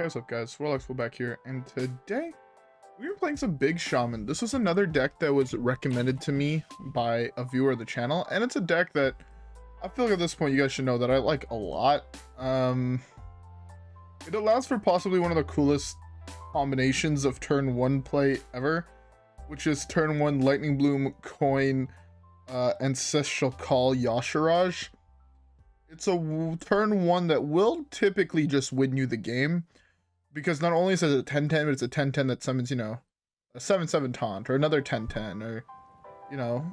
Hey, what's up guys, WhirlXbow back here, and today we are playing some big Shaman. This was another deck that was recommended to me by a viewer of the channel, and it's a deck that I feel like at this point you guys should know that I like a lot. It allows for possibly one of the coolest combinations of turn 1 play ever, which is turn 1 Lightning Bloom, Coin, Ancestral Call, Yashiraj. It's a turn 1 that will typically just win you the game, because not only is it a 10-10, but it's a 10-10 that summons, you know, a 7-7 taunt, or another 10-10, or, you know,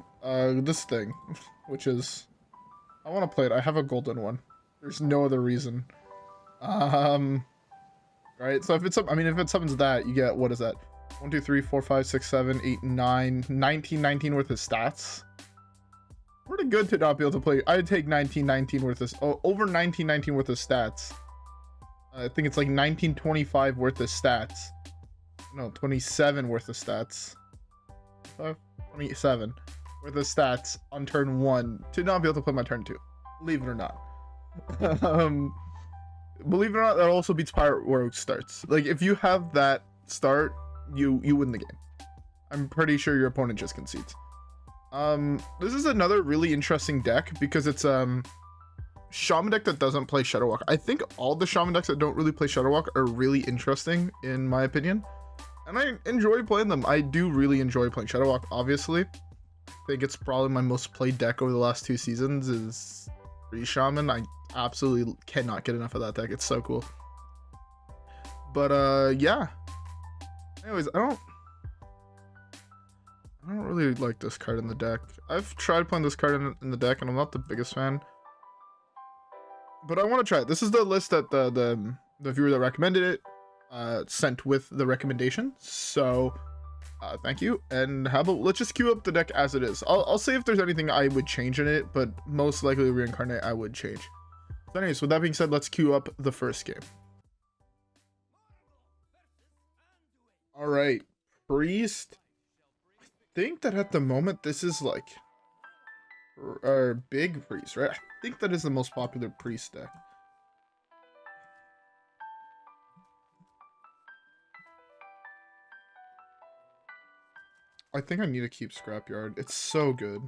this thing, which is, I want to play it. I have a golden one. There's no other reason. Right, so if it's, I mean, if it summons that, you get, what is that? 1, 2, 3, 4, 5, 6, 7, 8, 9, 19 worth of stats. Pretty good to not be able to play. I'd take 19 worth of, over 19 worth of stats. I think it's like 1925 worth of stats. No, 27 worth of stats. 27 worth of stats on turn 1 to not be able to play my turn 2. Believe it or not. Believe it or not, that also beats Pirate Rogue starts. Like, if you have that start, you win the game. I'm pretty sure your opponent just concedes. This is another really interesting deck because it's Shaman deck that doesn't play Shadowwalk. I think all the Shaman decks that don't really play Shadowwalk are really interesting in my opinion, and I enjoy playing them. I do really enjoy playing Shadowwalk, obviously. I think it's probably my most played deck over the last 2 seasons is 3 Shaman. I absolutely cannot get enough of that deck. It's so cool. But yeah, anyways, I don't really like this card in the deck. I've tried playing this card in the deck and I'm not the biggest fan, but I want to try it. This is the list that the viewer that recommended it sent with the recommendation, so thank you. And how about let's just queue up the deck as it is. I'll say if there's anything I would change in it, but most likely Reincarnate I would change. So anyways, with that being said, let's queue up the first game. All right, Priest. I think that at the moment this is like our big Priest, right? I think that is the most popular Priest deck. I think I need to keep Scrapyard. It's so good.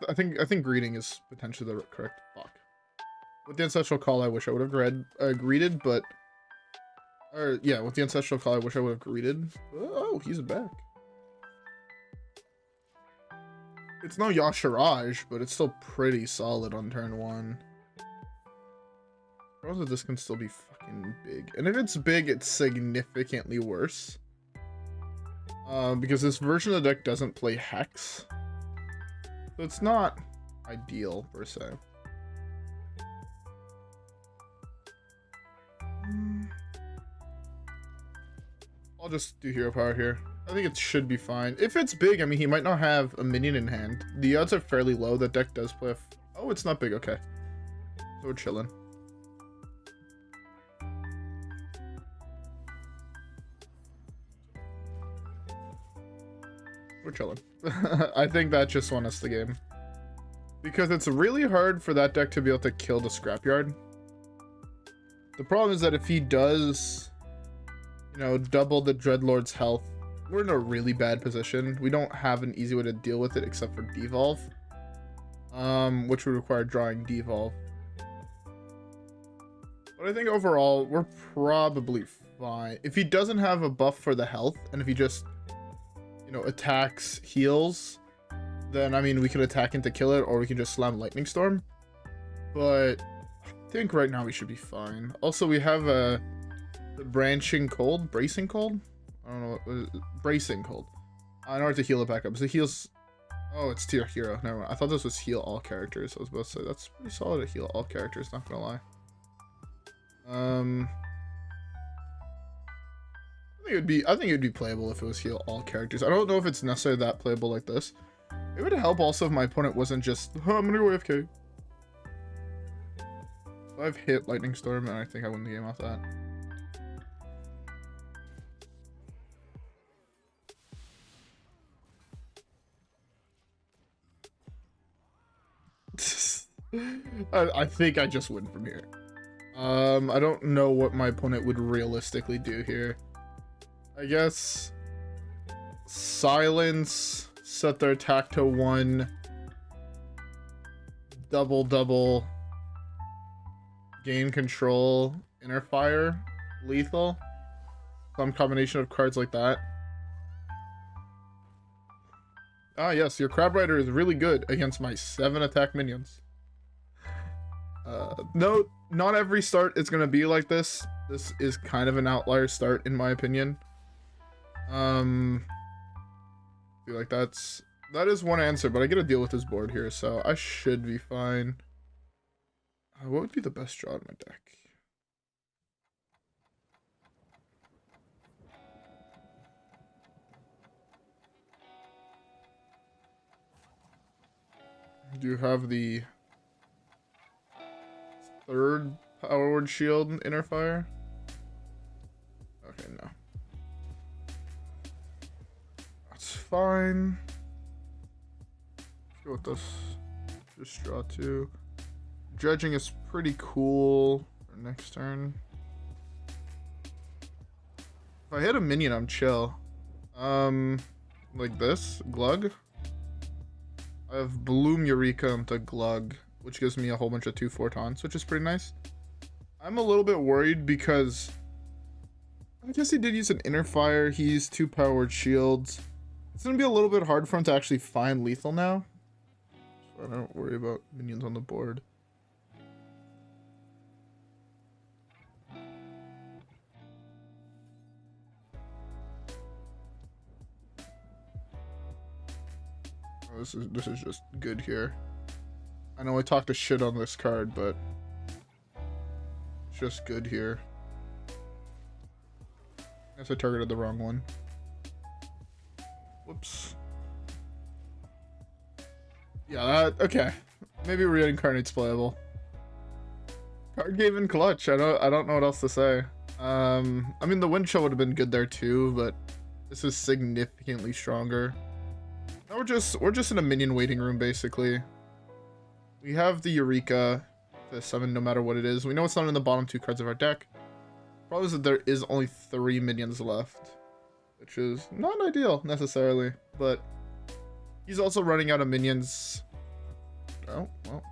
I think Greeting is potentially the correct fuck. With the Ancestral Call, I wish I would have greeted, but yeah, with the Ancestral Call, I wish I would have greeted. Oh, he's back. It's no Yashiraj, but it's still pretty solid on turn 1. Probably this can still be fucking big. And if it's big, it's significantly worse. Because this version of the deck doesn't play Hex. So it's not ideal, per se. I'll just do hero power here. I think it should be fine. If it's big, I mean, he might not have a minion in hand. The odds are fairly low. That deck does play oh, it's not big. Okay. So we're chilling. We're chilling. I think that just won us the game. Because it's really hard for that deck to be able to kill the Scrapyard. The problem is that if he does, you know, double the Dreadlord's health, we're in a really bad position. We don't have an easy way to deal with it except for Devolve, which would require drawing Devolve. But I think overall we're probably fine. If he doesn't have a buff for the health, and if he just, you know, attacks, heals, then I mean we could attack him to kill it, or we can just slam Lightning Storm. But I think right now we should be fine. Also, we have the bracing cold. I don't know what bracing cold. In order to heal it back up. So it heals. Oh, it's tier hero. Never mind. I thought this was heal all characters. I was about to say that's pretty solid to heal all characters. Not gonna lie. I think it would be playable if it was heal all characters. I don't know if it's necessarily that playable like this. It would help also if my opponent wasn't just, oh, I'm gonna go AFK. So I've hit Lightning Storm and I think I win the game off that. I think I just win from here. I don't know what my opponent would realistically do here. I guess silence, set their attack to 1, double, gain control, inner fire, lethal, some combination of cards like that. Ah yes, your Crab Rider is really good against my 7 attack minions. No, not every start is gonna be like this. This is kind of an outlier start in my opinion. I feel like that is one answer, but I get to deal with this board here, so I should be fine. What would be the best draw in my deck? Do you have the 3rd Power Word Shield Inner Fire? Okay, no. That's fine. Let's go with this. Just draw 2. Dredging is pretty cool for next turn. If I hit a minion, I'm chill. Like this, Glugg. I have Bloom Eureka into Glugg, which gives me a whole bunch of 2/4 taunts, which is pretty nice. I'm a little bit worried because I guess he did use an Inner Fire. He used 2 Power Word Shields. It's going to be a little bit hard for him to actually find lethal now. So I don't worry about minions on the board. Oh, this is just good here. I know I talked a shit on this card, but it's just good here. I guess I targeted the wrong one. Whoops. Yeah, okay. Maybe Reincarnate's playable. Card game in clutch. I don't know what else to say. I mean the Windchill would have been good there too, but this is significantly stronger. Now we're just in a minion waiting room basically. We have the Eureka to summon no matter what it is. We know it's not in the bottom 2 cards of our deck. Problem is that there is only 3 minions left, which is not ideal necessarily, but he's also running out of minions. Oh, well.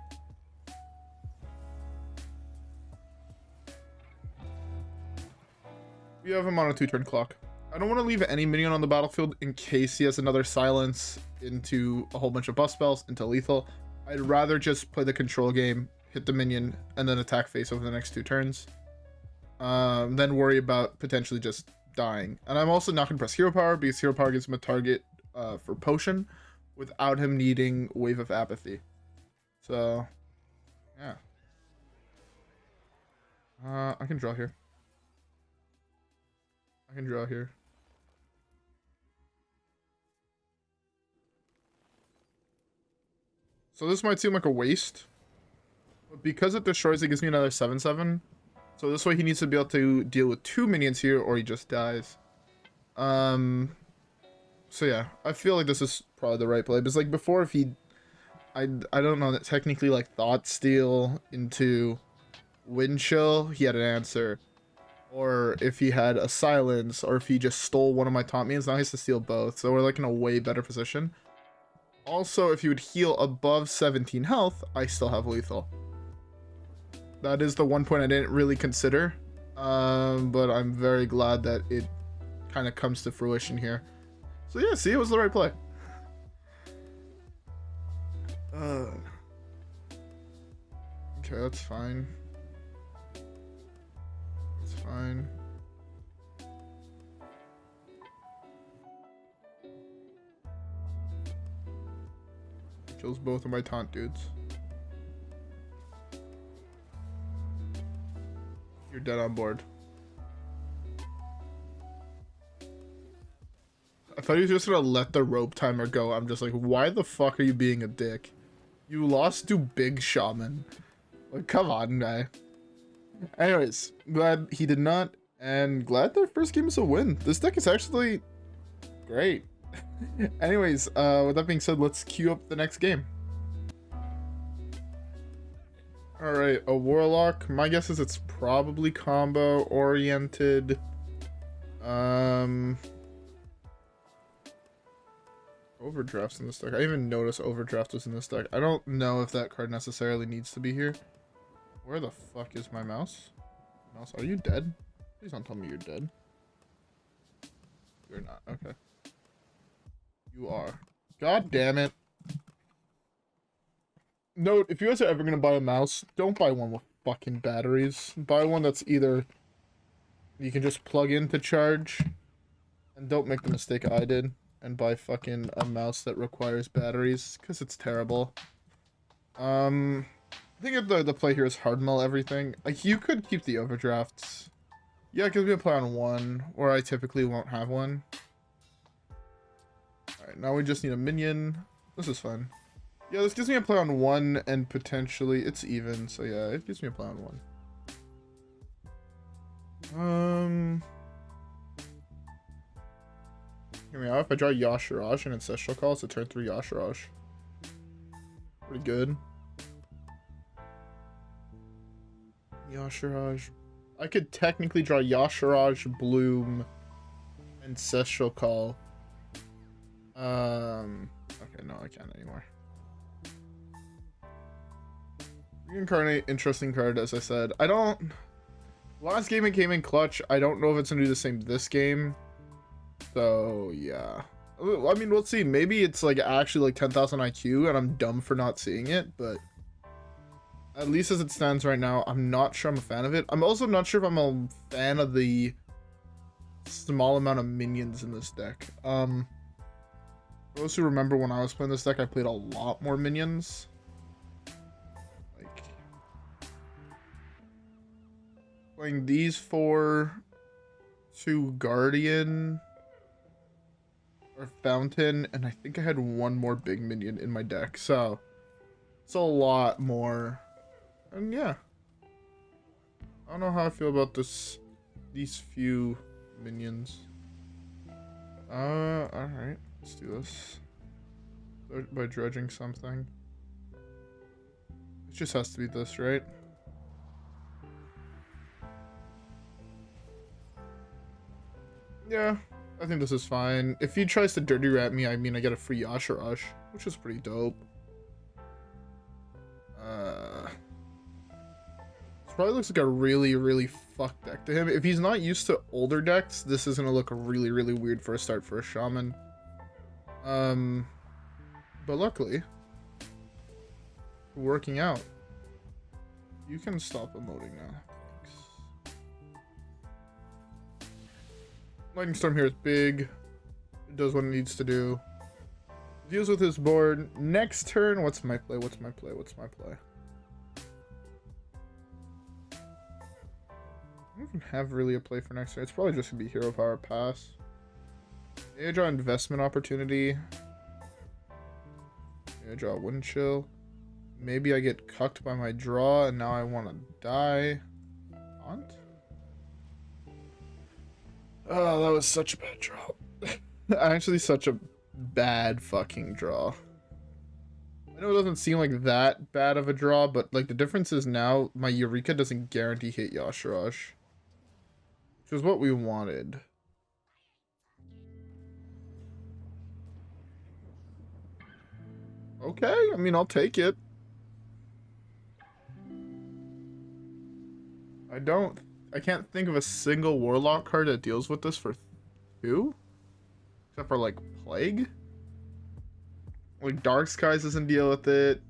We have him on a 2-turn clock. I don't want to leave any minion on the battlefield in case he has another silence into a whole bunch of buff spells, into lethal. I'd rather just play the control game, hit the minion, and then attack face over the next 2 turns. Then worry about potentially just dying. And I'm also not going to press Hero Power because Hero Power gives him a target for Potion without him needing Wave of Apathy. So, yeah. I can draw here. I can draw here. So this might seem like a waste, but because it destroys, it gives me another 7/7. So this way he needs to be able to deal with 2 minions here or he just dies. So yeah, I feel like this is probably the right play. Because like before, if he, I don't know, that technically like Thought Steal into Windchill, he had an answer. Or if he had a silence, or if he just stole one of my taunt minions, now he has to steal both. So we're like in a way better position. Also, if you would heal above 17 health, I still have lethal. That is the one point I didn't really consider. But I'm very glad that it kind of comes to fruition here. So yeah, see, it was the right play. Okay, that's fine. That's fine. Kills both of my taunt dudes. You're dead on board. I thought he was just gonna let the rope timer go. I'm just like, why the fuck are you being a dick? You lost to Big Shaman. Like, come on, guy. Anyways, glad he did not, and glad their first game is a win. This deck is actually great. Anyways, with that being said, let's queue up the next game. Alright, a Warlock. My guess is it's probably combo oriented. Overdraft's in this deck. I didn't even notice Overdraft was in this deck. I don't know if that card necessarily needs to be here. Where the fuck is my mouse? Mouse, are you dead? Please don't tell me you're dead. You're not. Okay. You are. God damn it. Note, if you guys are ever gonna buy a mouse, don't buy one with fucking batteries. Buy one that's either you can just plug in to charge, and don't make the mistake I did and buy fucking a mouse that requires batteries, because it's terrible. I think the play here is hard mill everything. Like, you could keep the overdrafts. Yeah, because we play on one, or I typically won't have one. Alright, now we just need a minion. This is fun. Yeah, this gives me a play on one, and potentially it's even, so yeah, it gives me a play on one. Hear me out. If I draw Yashiraj and Ancestral Call, it's a turn 3 Yashiraj. Pretty good. Yashiraj. I could technically draw Yashiraj, Bloom, Ancestral Call. Okay, no, I can't anymore. Reincarnate, interesting card, as I said. I don't... Last game it came in clutch. I don't know if it's going to do the same this game. So, yeah. I mean, we'll see. Maybe it's, like, actually, like, 10,000 IQ, and I'm dumb for not seeing it, but... At least as it stands right now, I'm not sure I'm a fan of it. I'm also not sure if I'm a fan of the small amount of minions in this deck. Those who remember when I was playing this deck, I played a lot more minions. Like, playing these 4, 2 Guardian, or Fountain, and I think I had 1 more big minion in my deck, so it's a lot more. And yeah, I don't know how I feel about these few minions. Alright, let's do this. By dredging something. It just has to be this, right? Yeah, I think this is fine. If he tries to dirty rat me, I mean, I get a free Yashiraj, which is pretty dope. Probably looks like a really, really fucked deck to him. If he's not used to older decks, this is gonna look really, really weird for a start for a Shaman. But luckily, working out. You can stop emoting now. Thanks. Lightning Storm here is big. It does what it needs to do. Deals with his board. Next turn, what's my play? What's my play? What's my play? I don't even have really a play for next turn. It's probably just gonna be Hero Power Pass. Maybe I draw Investment Opportunity. Maybe I draw Windchill. Maybe I get cucked by my draw and now I want to die. Haunt? Oh, that was such a bad draw. Actually, such a bad fucking draw. I know it doesn't seem like that bad of a draw, but like the difference is now my Eureka doesn't guarantee hit Yashiraj. Which is what we wanted. Okay, I mean, I'll take it. I can't think of a single Warlock card that deals with this for 2. Except for, like, Plague. Like, Dark Skies doesn't deal with it.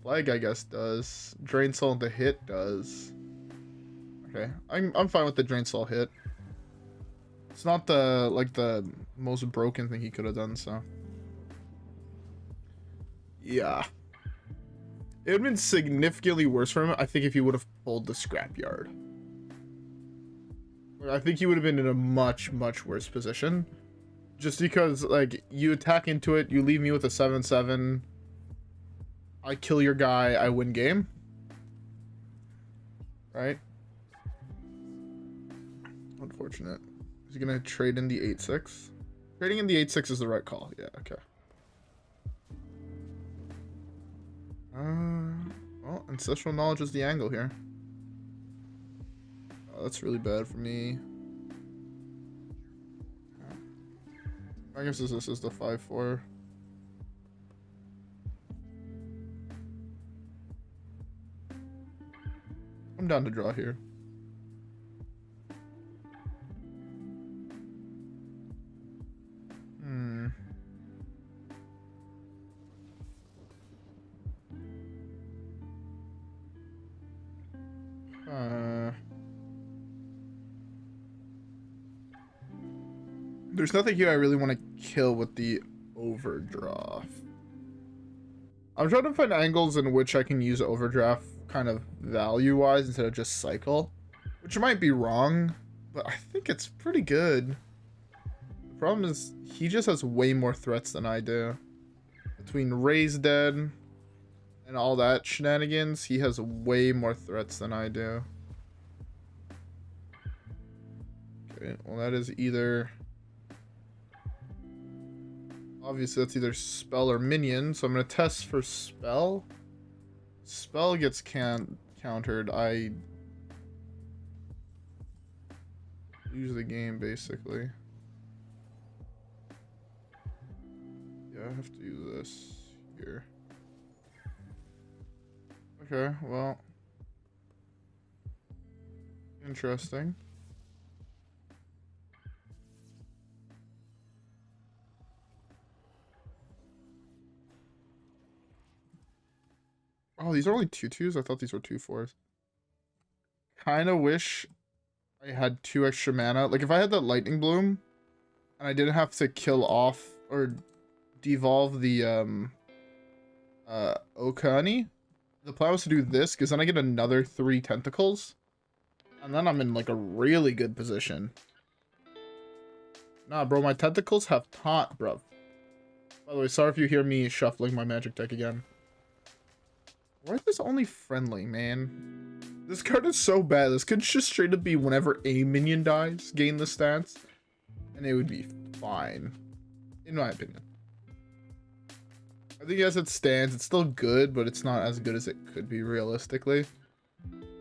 Plague, I guess, does. Drain Soul into hit does. Okay, I'm fine with the Drain Soul hit. It's not the most broken thing he could have done, so. Yeah. It would have been significantly worse for him, I think, if he would have pulled the Scrapyard. I think he would have been in a much, much worse position. Just because, like, you attack into it, you leave me with a 7/7. I kill your guy, I win game. Right? Unfortunate. Is he gonna trade in the 8/6? Trading in the 8/6 is the right call. Yeah, okay. Well, Ancestral Knowledge is the angle here. Oh, that's really bad for me. I guess this is the 5/4. I'm down to draw here. There's nothing here I really want to kill with the Overdraft. I'm trying to find angles in which I can use Overdraft kind of value-wise instead of just cycle. Which might be wrong, but I think it's pretty good. The problem is, he just has way more threats than I do. Between Raise Dead and all that shenanigans, he has way more threats than I do. Okay, well that is either... Obviously, that's either spell or minion, so I'm going to test for spell. Spell gets countered. I lose the game, basically. Yeah, I have to do this here. Okay, well. Interesting. Oh, these are only 2/2s? I thought these were 2/4s. Kinda wish I had 2 extra mana. Like, if I had that Lightning Bloom, and I didn't have to kill off or devolve the, Okani, the plan was to do this, because then I get another 3 tentacles, and then I'm in, like, a really good position. Nah, bro, my tentacles have taunt, bro. By the way, sorry if you hear me shuffling my magic deck again. Why is this only friendly, man? This card is so bad. This could just straight up be whenever a minion dies, gain the stats, and it would be fine, in my opinion. I think as it stands, it's still good, but it's not as good as it could be realistically.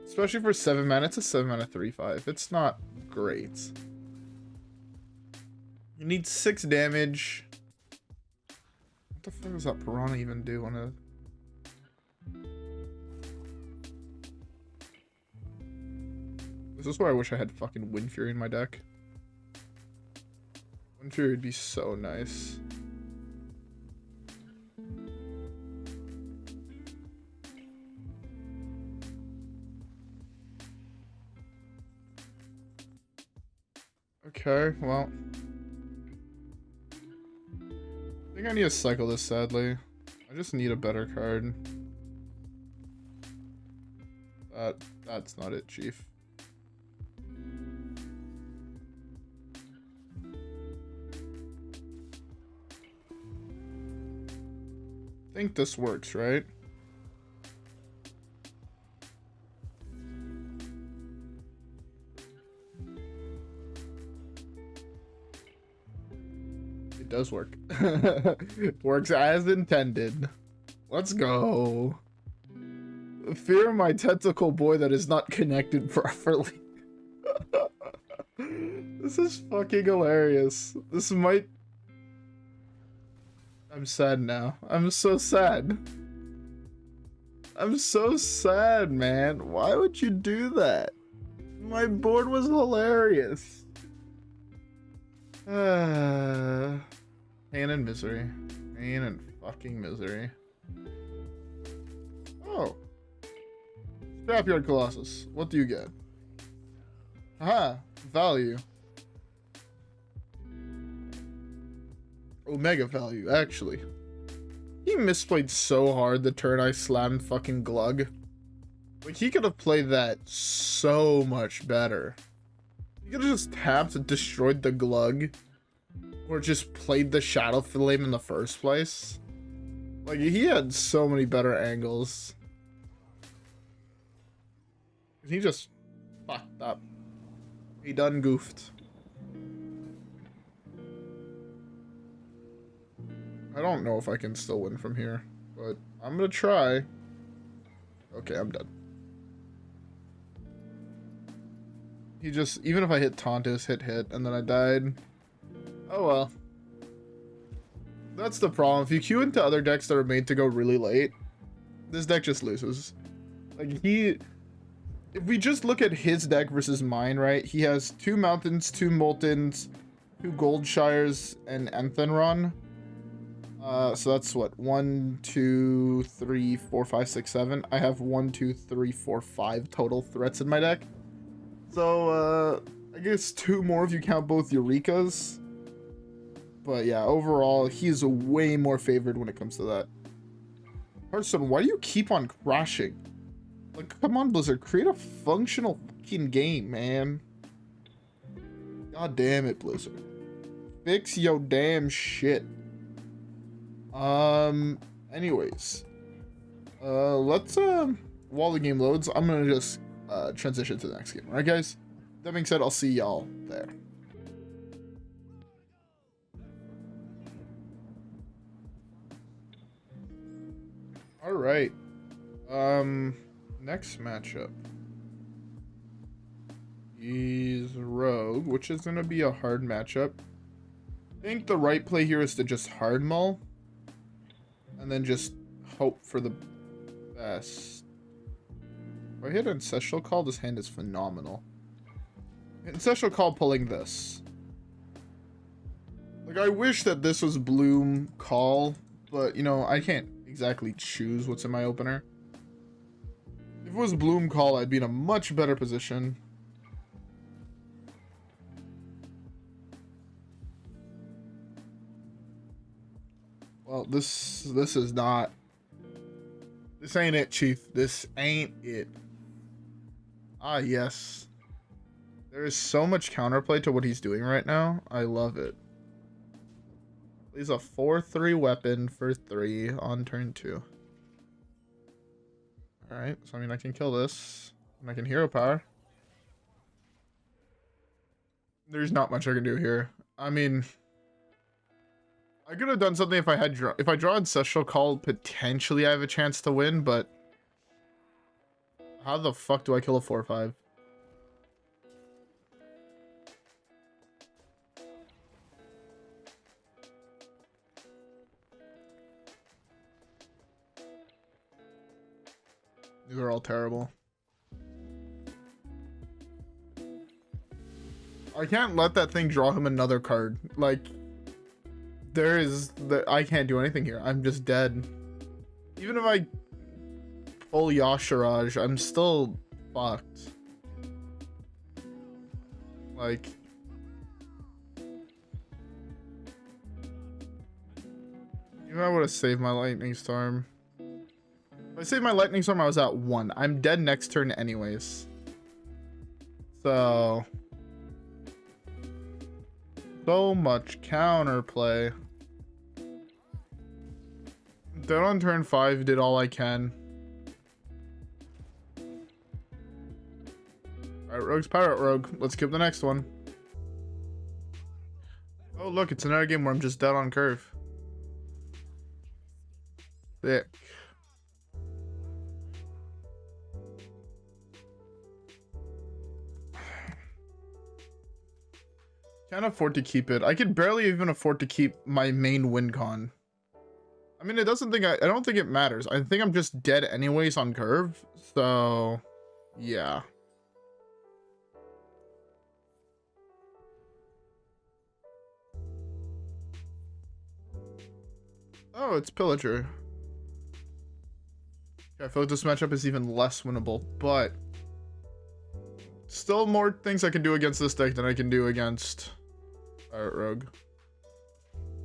Especially for 7 mana. It's a 7 mana 3/5. It's not great. You need 6 damage. What the fuck does that Piranha even do on a... This is where I wish I had fucking Wind Fury in my deck. Wind Fury would be so nice. Okay, well. I think I need to cycle this, sadly. I just need a better card. That's not it, Chief. I think this works, right? It does work. Works as intended. Let's go. Fear my tentacle boy that is not connected properly. This is fucking hilarious. This might... I'm sad now. I'm so sad. I'm so sad, man. Why would you do that? My board was hilarious. Pain and misery. Pain and fucking misery. Oh. Scrapyard Colossus. What do you get? Aha. Value. Omega value, actually. He misplayed so hard the turn I slammed fucking Glugg. Like, he could have played that so much better. He could have just tapped and destroyed the Glugg. Or just played the Shadow Flame in the first place. Like, he had so many better angles. He just fucked up. He done goofed. I don't know if I can still win from here, but I'm gonna try. Okay. Okay, I'm dead. He just, even if I hit Tauntus, hit, and then I died. Oh well. That's the problem. If you queue into other decks that are made to go really late, this deck just loses. Like, if we just look at his deck versus mine, right? He has 2 Mountains, 2 Moltens, 2 Goldshires, and Enthenron. So that's what? 1, 2, 3, 4, 5, 6, 7. I have 1, 2, 3, 4, 5 total threats in my deck. So, I guess 2 more if you count both Eurekas. But yeah, overall, he's way more favored when it comes to that. Hearthstone, why do you keep on crashing? Like, come on, Blizzard, create a functional fucking game, man. God damn it, Blizzard. Fix your damn shit. Anyways. Let's, while the game loads, I'm gonna just, transition to the next game. Alright, guys? That being said, I'll see y'all there. Alright. Next matchup is Rogue, which is gonna be a hard matchup. I think the right play here is to just hard mull and then just hope for the best. If I hit Ancestral Call, this hand is phenomenal. Ancestral Call pulling this. Like, I wish that this was Bloom Call, but, you know, I can't exactly choose what's in my opener. If it was Bloom Call, I'd be in a much better position. Well, this is not. This ain't it, Chief. This ain't it. Ah, yes. There is so much counterplay to what he's doing right now. I love it. He's a 4/3 weapon for 3 on turn 2. Alright, so I mean I can kill this. And I can hero power. There's not much I can do here. I mean, I could have done something if I had if I draw Ancestral Call, potentially I have a chance to win, but how the fuck do I kill a 4/5? These are all terrible. I can't let that thing draw him another card. Like, I can't do anything here. I'm just dead. Even if I pull Yashiraj, I'm still fucked. Like, even I would have saved my Lightning Storm. If I saved my Lightning Storm, I was at 1. I'm dead next turn anyways. So much counterplay. Dead on turn 5, did all I can. Alright, Rogue's Pirate Rogue. Let's skip the next one. Oh, look, it's another game where I'm just dead on curve. Sick. Can't afford to keep it. I could barely even afford to keep my main win con. I mean, I don't think it matters. I think I'm just dead anyways on curve. So, yeah. Oh, it's Pillager. Okay, I feel like this matchup is even less winnable, but still more things I can do against this deck than I can do against Pirate Rogue.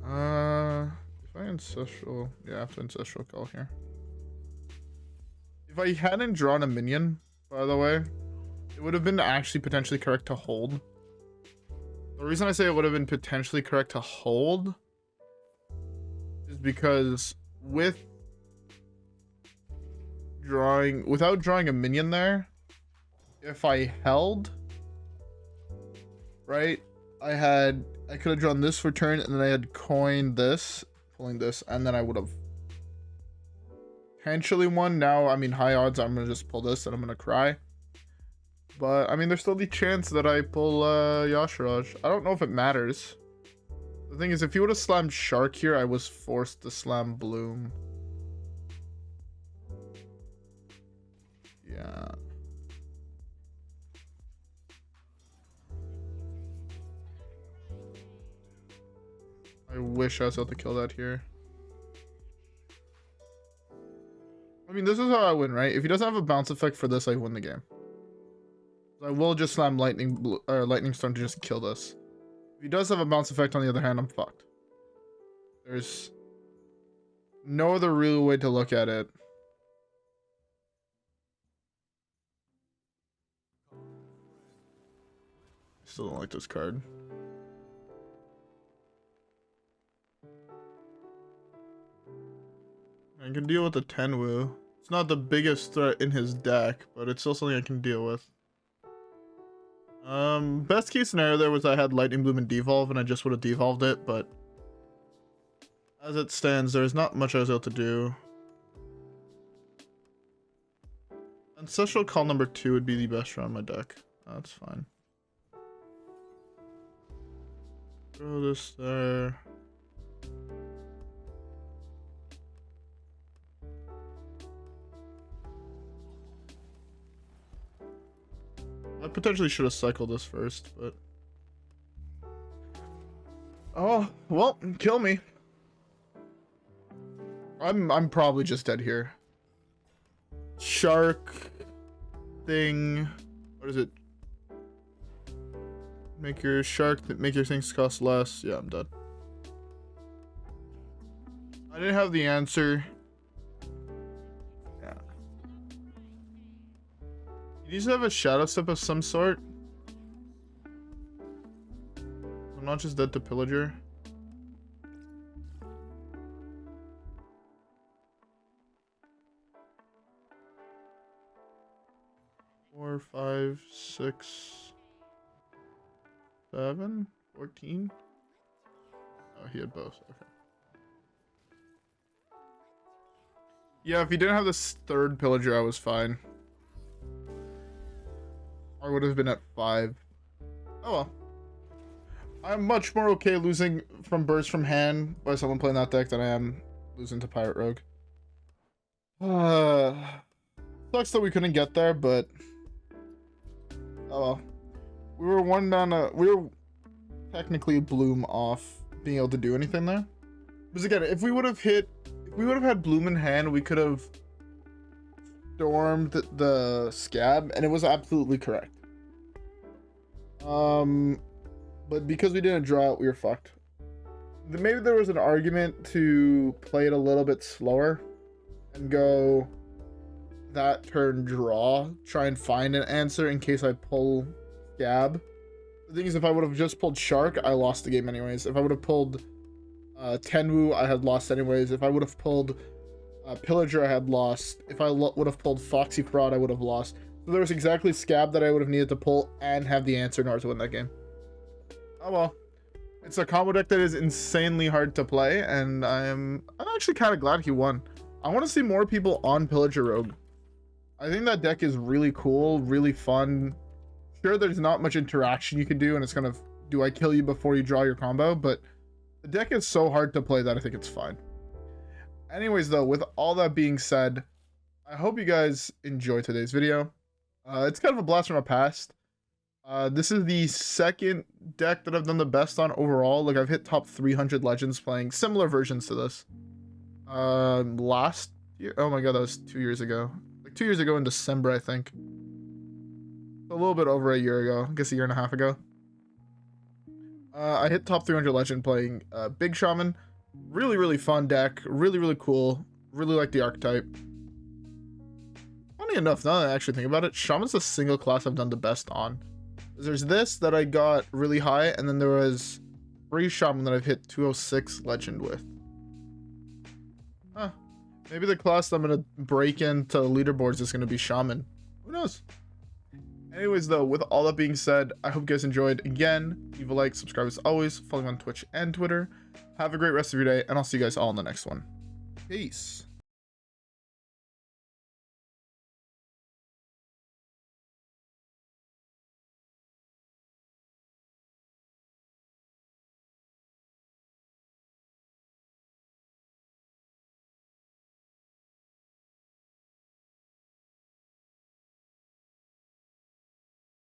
If I Ancestral, yeah, I have to Ancestral Call here. If I hadn't drawn a minion, by the way, it would have been actually potentially correct to hold. The reason I say it would have been potentially correct to hold is because without drawing a minion there, if I held, right, I could have drawn this for turn, and then I had coined this, pulling this, and then I would have potentially won. Now, I mean, high odds I'm gonna just pull this and I'm gonna cry. But I mean, there's still the chance that I pull Yashiraj. I don't know if it matters. The thing is, if you would have slammed Shark here, I was forced to slam Bloom. Yeah. I wish I was able to kill that here. I mean, this is how I win, right? If he doesn't have a bounce effect for this, I win the game. I will just slam Lightning Storm to just kill this. If he does have a bounce effect, on the other hand, I'm fucked. There's no other real way to look at it. I still don't like this card. I can deal with the Tenwu. It's not the biggest threat in his deck, but it's still something I can deal with. Best case scenario there was I had Lightning Bloom and Devolve, and I just would have devolved it, but as it stands, there's not much I was able to do. Ancestral Call number 2 would be the best round in my deck. That's fine. Throw this there. I potentially should have cycled this first, but... Oh, well, kill me. I'm probably just dead here. Shark thing. What is it? Make your things cost less. Yeah, I'm dead. I didn't have the answer. Yeah. You need to have a shadow step of some sort. I'm not just dead to Pillager. Four, 5, 6, 7, 14. Oh, he had both. Okay. Yeah, if he didn't have this third Pillager, I was fine. I would have been at 5. Oh well. I'm much more okay losing from burst from hand by someone playing that deck than I am losing to Pirate Rogue. Sucks that we couldn't get there, but oh well. We were one down. We were technically Bloom off being able to do anything there. Because again, if we would have had Bloom in hand, we could have stormed the Scab, and it was absolutely correct. But because we didn't draw it, we were fucked. Maybe there was an argument to play it a little bit slower and go that turn draw, try and find an answer in case I pull Scab. The thing is, if I would have just pulled Shark, I lost the game anyways. If I would have pulled Tenwu, I had lost anyways. If I would have pulled Pillager, I had lost. If I would have pulled Foxy Fraud, I would have lost. So there was exactly Scab that I would have needed to pull and have the answer in order to win that game. Oh well. It's a combo deck that is insanely hard to play, and I'm actually kind of glad he won. I want to see more people on Pillager Rogue. I think that deck is really cool, really fun. Sure, there's not much interaction you can do, and it's kind of, do I kill you before you draw your combo? But the deck is so hard to play that I think it's fine. Anyways, though, with all that being said, I hope you guys enjoyed today's video. It's kind of a blast from my past. This is the second deck that I've done the best on overall. Like, I've hit top 300 legends playing similar versions to this. Last year, oh my god, that was 2 years ago. Like 2 years ago in December, I think. A little bit over a year ago, I guess a year and a half ago. I hit top 300 legend playing Big Shaman. Really, really fun deck. Really, really cool. Really like the archetype. Funny enough, now that I actually think about it, Shaman's the single class I've done the best on. There's this that I got really high, and then there was free Shaman that I've hit 206 legend with. Huh. Maybe the class that I'm going to break into leaderboards is going to be Shaman. Who knows? Anyways, though, with all that being said, I hope you guys enjoyed. Again, leave a like, subscribe as always, follow me on Twitch and Twitter. Have a great rest of your day, and I'll see you guys all in the next one. Peace.